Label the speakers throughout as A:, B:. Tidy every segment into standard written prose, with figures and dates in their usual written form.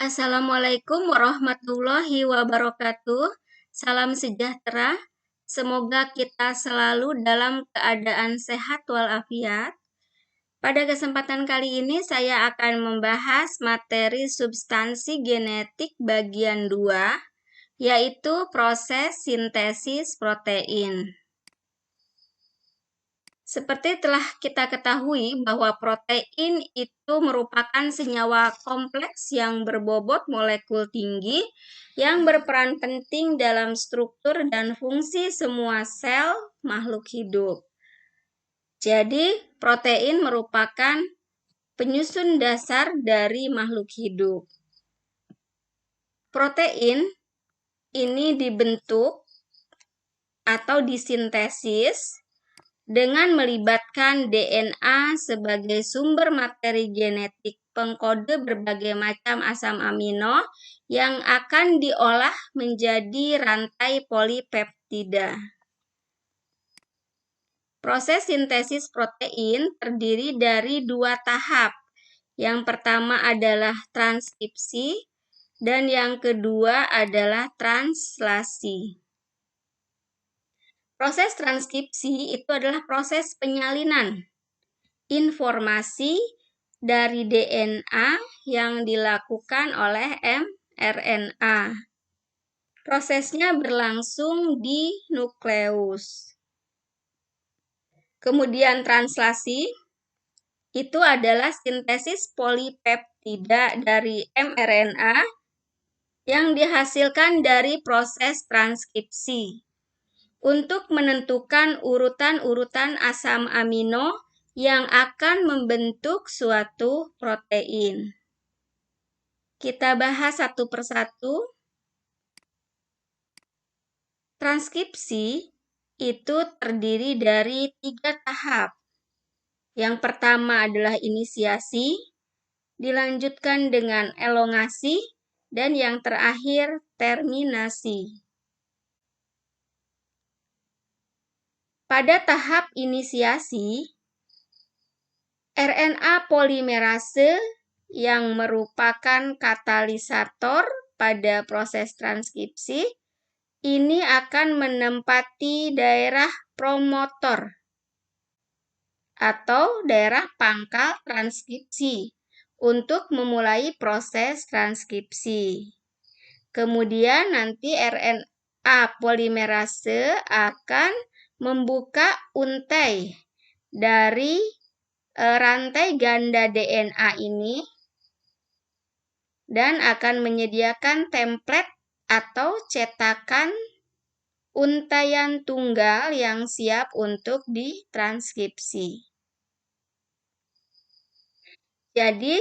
A: Assalamualaikum warahmatullahi wabarakatuh. Salam sejahtera. Semoga kita selalu dalam keadaan sehat walafiat. Pada kesempatan kali ini saya akan membahas materi substansi genetik bagian 2, yaitu proses sintesis protein. Seperti telah kita ketahui bahwa protein itu merupakan senyawa kompleks yang berbobot molekul tinggi yang berperan penting dalam struktur dan fungsi semua sel makhluk hidup. Jadi, protein merupakan penyusun dasar dari makhluk hidup. Protein ini dibentuk atau disintesis dengan melibatkan DNA sebagai sumber materi genetik pengkode berbagai macam asam amino yang akan diolah menjadi rantai polipeptida. Proses sintesis protein terdiri dari 2 tahap. Yang pertama adalah transkripsi dan yang kedua adalah translasi. Proses transkripsi itu adalah proses penyalinan informasi dari DNA yang dilakukan oleh mRNA. Prosesnya berlangsung di nukleus. Kemudian translasi itu adalah sintesis polipeptida dari mRNA yang dihasilkan dari proses transkripsi untuk menentukan urutan-urutan asam amino yang akan membentuk suatu protein. Kita bahas satu persatu. Transkripsi itu terdiri dari 3 tahap. Yang pertama adalah inisiasi, dilanjutkan dengan elongasi, dan yang terakhir terminasi. Pada tahap inisiasi, RNA polimerase yang merupakan katalisator pada proses transkripsi ini akan menempati daerah promotor atau daerah pangkal transkripsi untuk memulai proses transkripsi. Kemudian nanti RNA polimerase akan membuka untai dari rantai ganda DNA ini dan akan menyediakan template atau cetakan untaian tunggal yang siap untuk ditranskripsi. Jadi,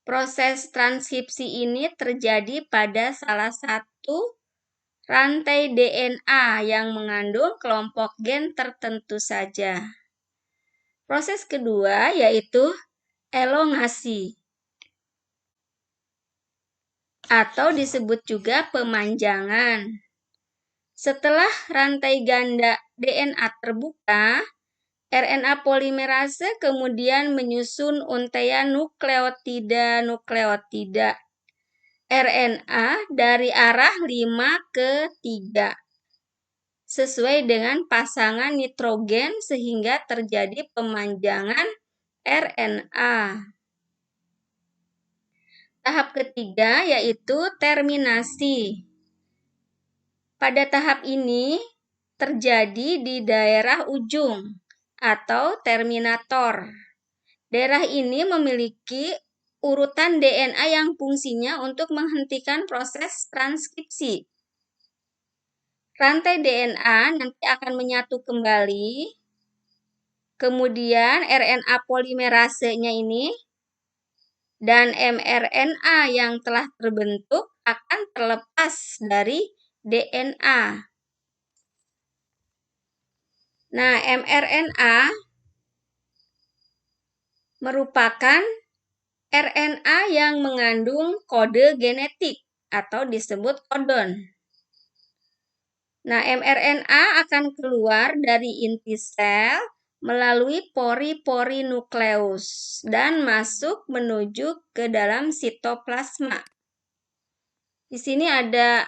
A: proses transkripsi ini terjadi pada salah satu rantai DNA yang mengandung kelompok gen tertentu saja. Proses kedua yaitu elongasi atau disebut juga pemanjangan. Setelah rantai ganda DNA terbuka, RNA polimerase kemudian menyusun untaian nukleotida RNA dari arah 5 ke 3 sesuai dengan pasangan nitrogen sehingga terjadi pemanjangan RNA. Tahap ketiga yaitu terminasi. Pada tahap ini terjadi di daerah ujung atau terminator. Daerah ini memiliki urutan DNA yang fungsinya untuk menghentikan proses transkripsi. Rantai DNA nanti akan menyatu kembali. Kemudian RNA polimerasenya ini dan mRNA yang telah terbentuk akan terlepas dari DNA. Nah, mRNA merupakan RNA yang mengandung kode genetik atau disebut kodon. Nah, mRNA akan keluar dari inti sel melalui pori-pori nukleus dan masuk menuju ke dalam sitoplasma Di sini ada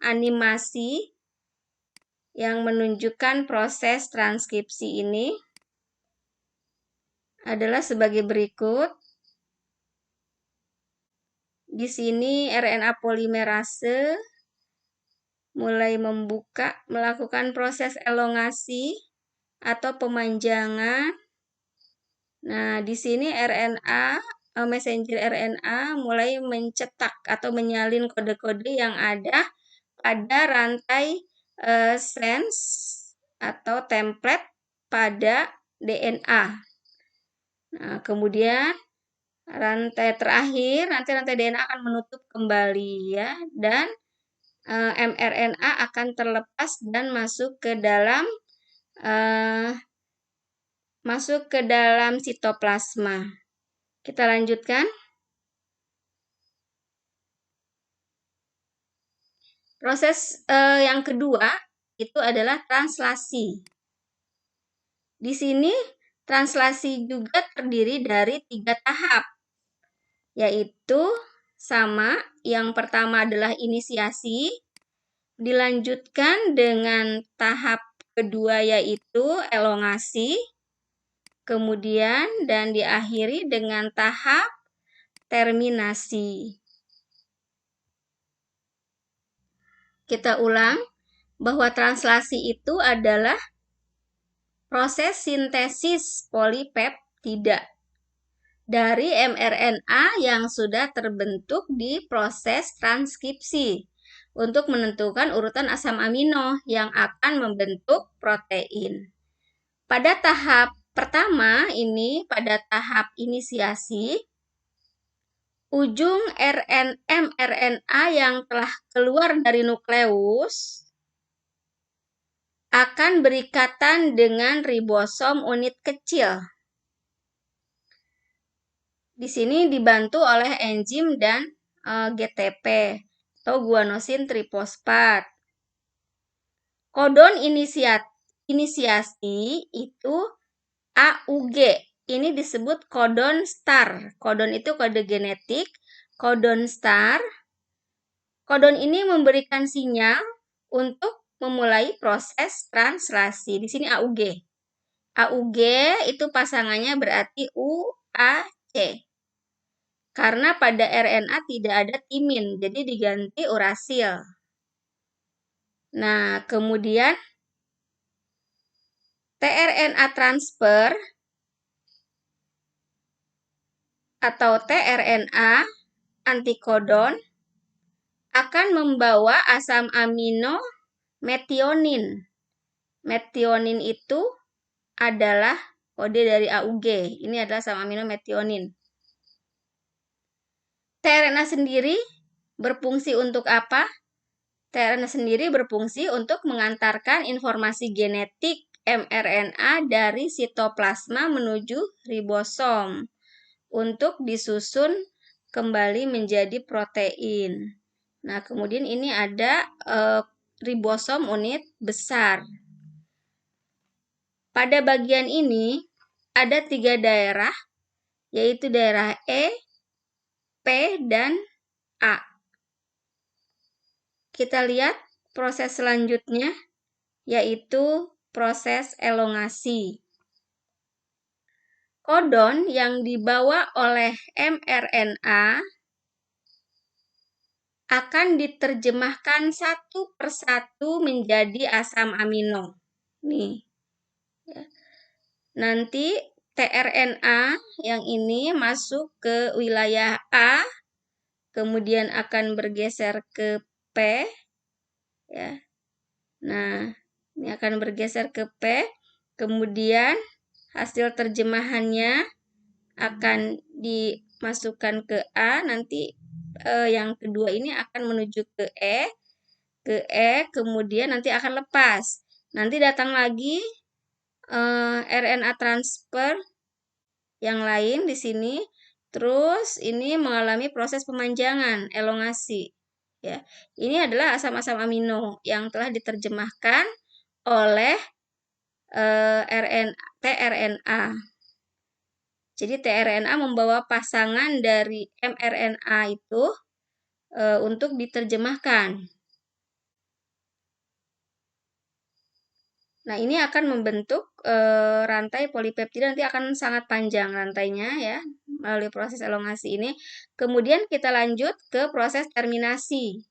A: animasi yang menunjukkan proses transkripsi ini adalah sebagai berikut. Di sini RNA polimerase mulai melakukan proses elongasi atau pemanjangan. Nah, di sini messenger RNA mulai mencetak atau menyalin kode-kode yang ada pada rantai sense atau template pada DNA. Nah, kemudian rantai terakhir, nanti rantai DNA akan menutup kembali ya, dan mRNA akan terlepas dan masuk ke dalam sitoplasma. Kita lanjutkan. Proses yang kedua itu adalah translasi. Di sini translasi juga terdiri dari 3 tahap, yaitu sama. Yang pertama adalah inisiasi, dilanjutkan dengan tahap kedua yaitu elongasi, kemudian dan diakhiri dengan tahap terminasi. Kita ulang bahwa translasi itu adalah proses sintesis polipeptida dari mRNA yang sudah terbentuk di proses transkripsi untuk menentukan urutan asam amino yang akan membentuk protein. Pada tahap pertama ini, pada tahap inisiasi, ujung mRNA yang telah keluar dari nukleus akan berikatan dengan ribosom unit kecil. Di sini dibantu oleh enzim dan GTP atau guanosin trifosfat. Kodon inisiasi itu AUG. Ini disebut kodon star. Kodon itu kode genetik. Kodon star. Kodon ini memberikan sinyal untuk memulai proses translasi. Di sini AUG. AUG itu pasangannya berarti UAC. Karena pada RNA tidak ada timin, jadi diganti urasil. Nah, kemudian tRNA transfer atau tRNA antikodon akan membawa asam amino metionin. Metionin itu adalah kode dari AUG. Ini adalah asam amino metionin. tRNA sendiri berfungsi untuk apa? tRNA sendiri berfungsi untuk mengantarkan informasi genetik mRNA dari sitoplasma menuju ribosom untuk disusun kembali menjadi protein. Nah, kemudian ini ada ribosom unit besar. Pada bagian ini ada 3 daerah, yaitu daerah E, P, dan A. Kita lihat proses selanjutnya, yaitu proses elongasi. Kodon yang dibawa oleh mRNA akan diterjemahkan satu persatu menjadi asam amino. Nih. Nanti tRNA yang ini masuk ke wilayah A, kemudian akan bergeser ke P, ya. Nah, ini akan bergeser ke P, kemudian hasil terjemahannya akan dimasukkan ke A, nanti yang kedua ini akan menuju ke E, kemudian nanti akan lepas. Nanti datang lagi RNA transfer yang lain di sini, terus ini mengalami proses pemanjangan, elongasi. Ya, ini adalah asam-asam amino yang telah diterjemahkan oleh tRNA. Jadi tRNA membawa pasangan dari mRNA itu untuk diterjemahkan. Nah, ini akan membentuk rantai polipeptida, nanti akan sangat panjang rantainya ya, melalui proses elongasi ini. Kemudian kita lanjut ke proses terminasi.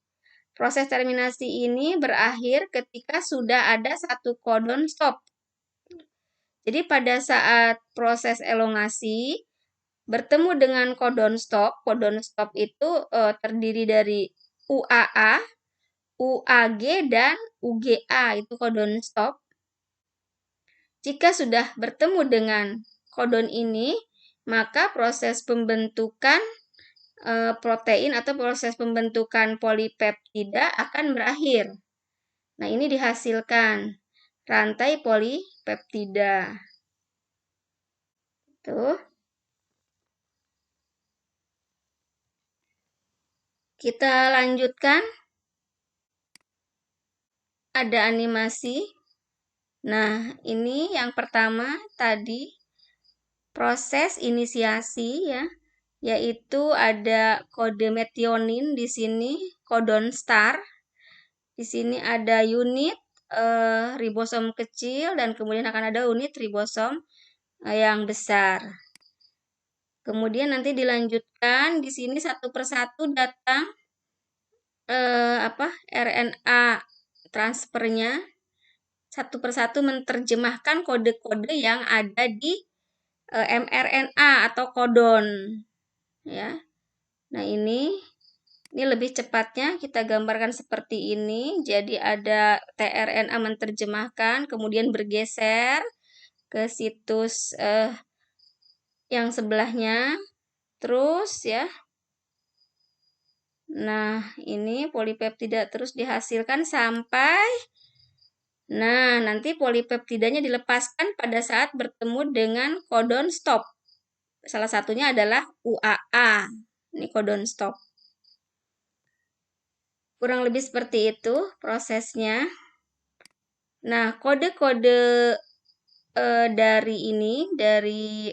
A: Proses terminasi ini berakhir ketika sudah ada satu codon stop. Jadi pada saat proses elongasi bertemu dengan codon stop itu terdiri dari UAA, UAG, dan UGA, itu codon stop. Jika sudah bertemu dengan codon ini, maka proses pembentukan protein atau proses pembentukan polipeptida akan berakhir. Nah, ini dihasilkan rantai polipeptida. Tuh. Kita lanjutkan. Ada animasi. Nah, ini yang pertama tadi proses inisiasi ya, yaitu ada kode metionin di sini, codon star. Di sini ada unit ribosom kecil dan kemudian akan ada unit ribosom yang besar. Kemudian nanti dilanjutkan di sini satu persatu datang RNA transfernya, satu persatu menerjemahkan kode-kode yang ada di mRNA atau kodon ya. Nah, ini lebih cepatnya kita gambarkan seperti ini. Jadi ada tRNA menerjemahkan, kemudian bergeser ke situs yang sebelahnya, terus ya. Nah, ini polipeptida terus dihasilkan sampai nanti polipeptidanya dilepaskan pada saat bertemu dengan codon stop. Salah satunya adalah UAA. Ini codon stop. Kurang lebih seperti itu prosesnya. Nah, kode-kode dari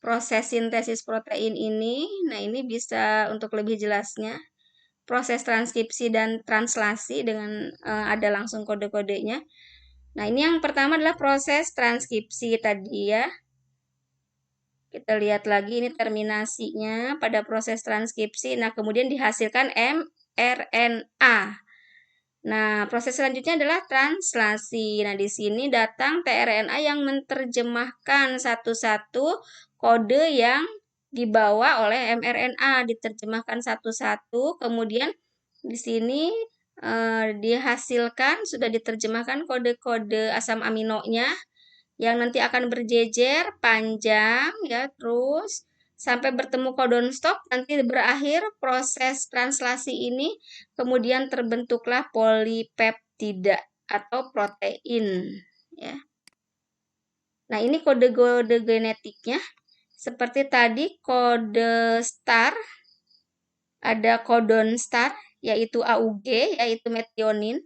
A: proses sintesis protein ini, nah ini bisa untuk lebih jelasnya, proses transkripsi dan translasi dengan ada langsung kode-kodenya. Nah, ini yang pertama adalah proses transkripsi tadi ya. Kita lihat lagi ini terminasinya pada proses transkripsi. Nah, kemudian dihasilkan mRNA. Nah, proses selanjutnya adalah translasi. Nah, di sini datang tRNA yang menerjemahkan satu-satu kode yang dibawa oleh mRNA, diterjemahkan satu-satu. Kemudian di sini dihasilkan, sudah diterjemahkan kode-kode asam aminonya yang nanti akan berjejer panjang ya, terus sampai bertemu codon stop, nanti berakhir proses translasi ini, kemudian terbentuklah polipeptida atau protein ya. Nah, ini kode-kode genetiknya. Seperti tadi kode star, ada codon star yaitu AUG, yaitu metionin.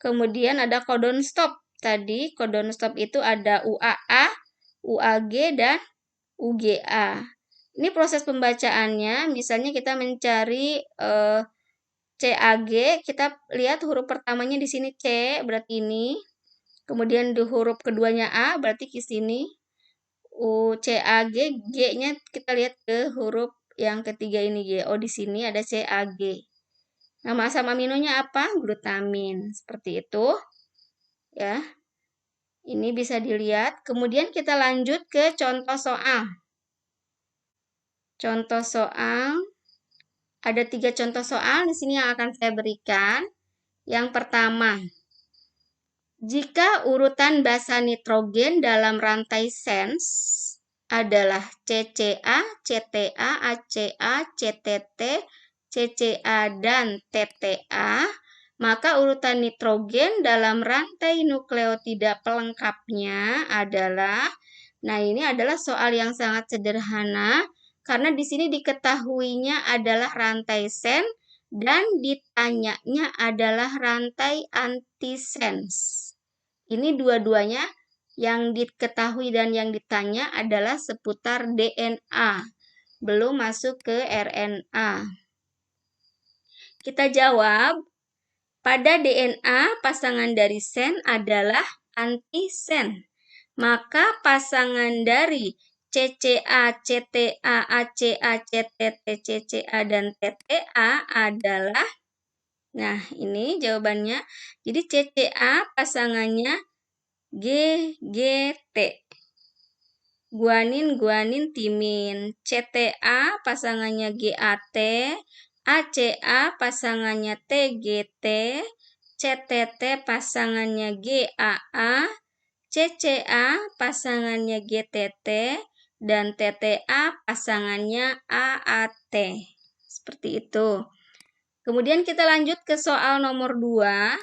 A: Kemudian ada codon stop. Tadi codon stop itu ada UAA, UAG, dan UGA. Ini proses pembacaannya, misalnya kita mencari CAG, kita lihat huruf pertamanya di sini C, berarti ini. Kemudian di huruf keduanya A, berarti ke sini. CAG, G-nya kita lihat ke huruf yang ketiga ini G. Oh, di sini ada CAG. Nama asam aminonya apa? Glutamin. Seperti itu. Ya. Ini bisa dilihat. Kemudian kita lanjut ke contoh soal. Contoh soal. Ada 3 contoh soal di sini yang akan saya berikan. Yang pertama, jika urutan basa nitrogen dalam rantai SENS adalah CCA, CTA, ACA, CTT, CCA, dan TTA, maka urutan nitrogen dalam rantai nukleotida pelengkapnya adalah, nah ini adalah soal yang sangat sederhana, karena di sini diketahuinya adalah rantai sen dan ditanyanya adalah rantai antisens. Ini dua-duanya yang diketahui dan yang ditanya adalah seputar DNA, belum masuk ke RNA. Kita jawab, pada DNA pasangan dari sen adalah antisen. Maka pasangan dari CCA, CTA, ACA, CTT, CCA, dan TTA adalah, nah ini jawabannya. Jadi CCA pasangannya GGT. Guanin, guanin, timin. CTA pasangannya GAT. ACA pasangannya TGT. CTT pasangannya GAA. CCA pasangannya GTT. Dan TTA pasangannya AAT. Seperti itu. Kemudian kita lanjut ke soal nomor 2.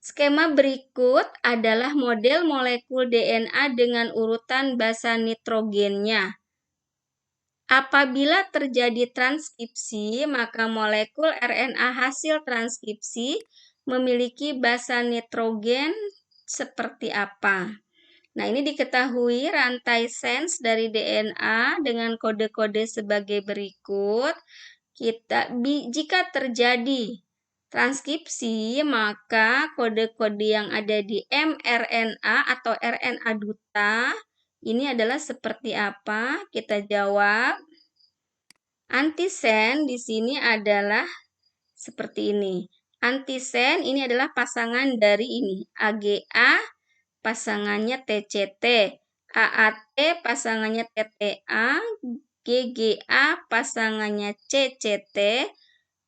A: Skema berikut adalah model molekul DNA dengan urutan basa nitrogennya. Apabila terjadi transkripsi, maka molekul RNA hasil transkripsi memiliki basa nitrogen seperti apa? Nah, ini diketahui rantai sens dari DNA dengan kode-kode sebagai berikut. Jika terjadi transkripsi, maka kode-kode yang ada di mRNA atau RNA duta ini adalah seperti apa? Kita jawab. Antisen di sini adalah seperti ini. Antisen ini adalah pasangan dari ini. AGA pasangannya TCT, AAT pasangannya TTA, GGA pasangannya CCT,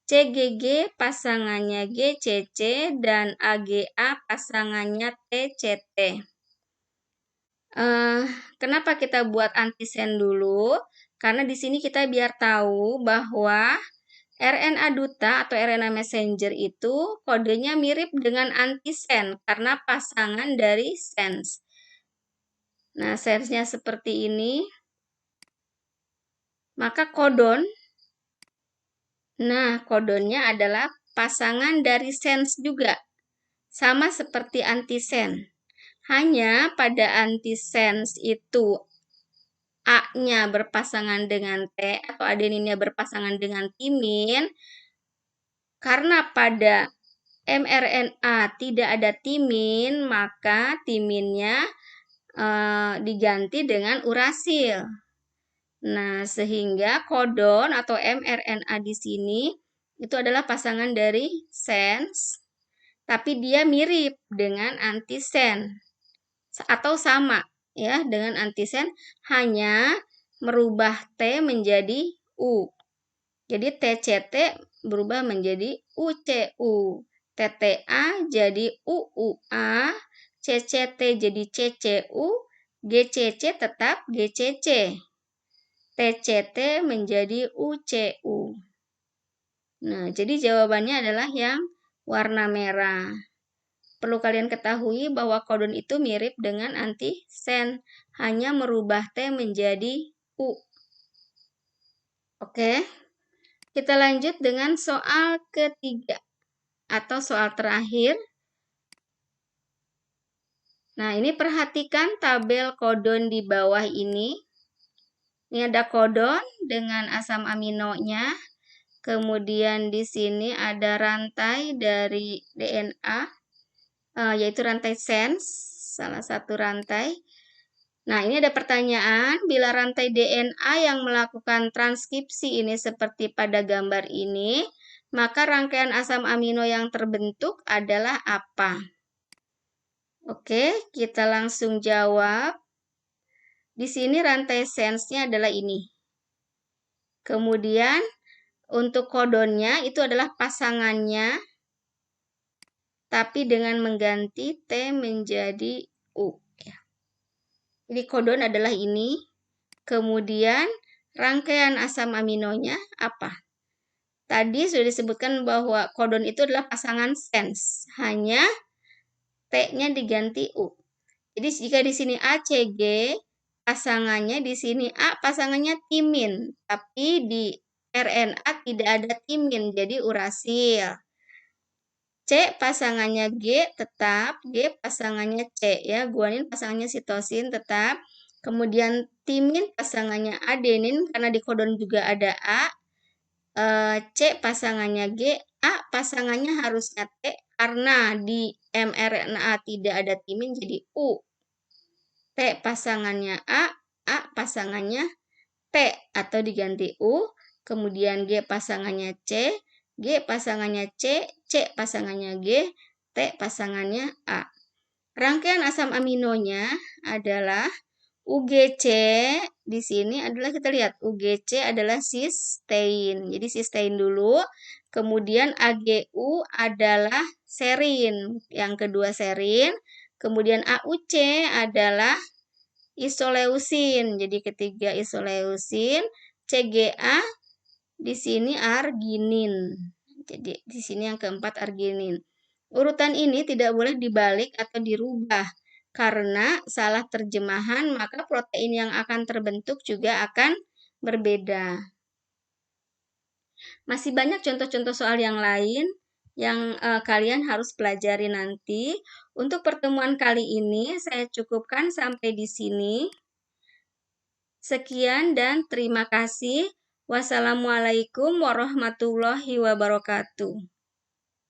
A: CGG pasangannya GCC, dan AGA pasangannya TCT. Kenapa kita buat antisen dulu? Karena di sini kita biar tahu bahwa RNA duta atau RNA messenger itu kodenya mirip dengan antisen karena pasangan dari sens. Nah, sensnya seperti ini. Maka kodon, nah kodonnya adalah pasangan dari sens juga. Sama seperti antisen. Hanya pada antisens itu A-nya berpasangan dengan T atau adeninnya berpasangan dengan timin. Karena pada mRNA tidak ada timin, maka timinnya diganti dengan urasil. Nah, sehingga kodon atau mRNA di sini itu adalah pasangan dari sens, tapi dia mirip dengan antisen atau sama ya dengan antisen, hanya merubah T menjadi U. Jadi TCT berubah menjadi UCU, TTA jadi UUA, CCT jadi CCU, GCC tetap GCC. TCT menjadi UCU. Nah, jadi jawabannya adalah yang warna merah. Perlu kalian ketahui bahwa kodon itu mirip dengan antisen, hanya merubah T menjadi U. Oke, kita lanjut dengan soal ketiga atau soal terakhir. Nah, ini perhatikan tabel kodon di bawah ini. Ini ada kodon dengan asam aminonya. Kemudian di sini ada rantai dari DNA, yaitu rantai sens, salah satu rantai. Nah, ini ada pertanyaan, bila rantai DNA yang melakukan transkripsi ini seperti pada gambar ini, maka rangkaian asam amino yang terbentuk adalah apa? Oke, kita langsung jawab. Di sini rantai sensnya adalah ini. Kemudian untuk kodonnya itu adalah pasangannya, tapi dengan mengganti T menjadi U. Jadi kodon adalah ini. Kemudian rangkaian asam aminonya apa? Tadi sudah disebutkan bahwa kodon itu adalah pasangan sens, hanya T-nya diganti U. Jadi jika di sini ACG, pasangannya di sini A pasangannya timin, tapi di RNA tidak ada timin, jadi urasil. C pasangannya G tetap, G pasangannya C ya, guanin pasangannya sitosin tetap. Kemudian timin pasangannya adenin karena di kodon juga ada A. C pasangannya G, A pasangannya harusnya T, karena di mRNA tidak ada timin jadi U. T pasangannya A pasangannya T atau diganti U, kemudian G pasangannya C, G pasangannya C, C pasangannya G, T pasangannya A. Rangkaian asam aminonya adalah UGC. Di sini adalah kita lihat UGC adalah sistein. Jadi sistein dulu. Kemudian AGU adalah serin. Yang kedua serin. Kemudian AUC adalah isoleusin. Jadi ketiga isoleusin. CGA di sini arginin. Jadi di sini yang keempat arginin. Urutan ini tidak boleh dibalik atau dirubah. Karena salah terjemahan, maka protein yang akan terbentuk juga akan berbeda. Masih banyak contoh-contoh soal yang lain yang kalian harus pelajari nanti. Untuk pertemuan kali ini, saya cukupkan sampai di sini. Sekian dan terima kasih. Wassalamualaikum warahmatullahi wabarakatuh.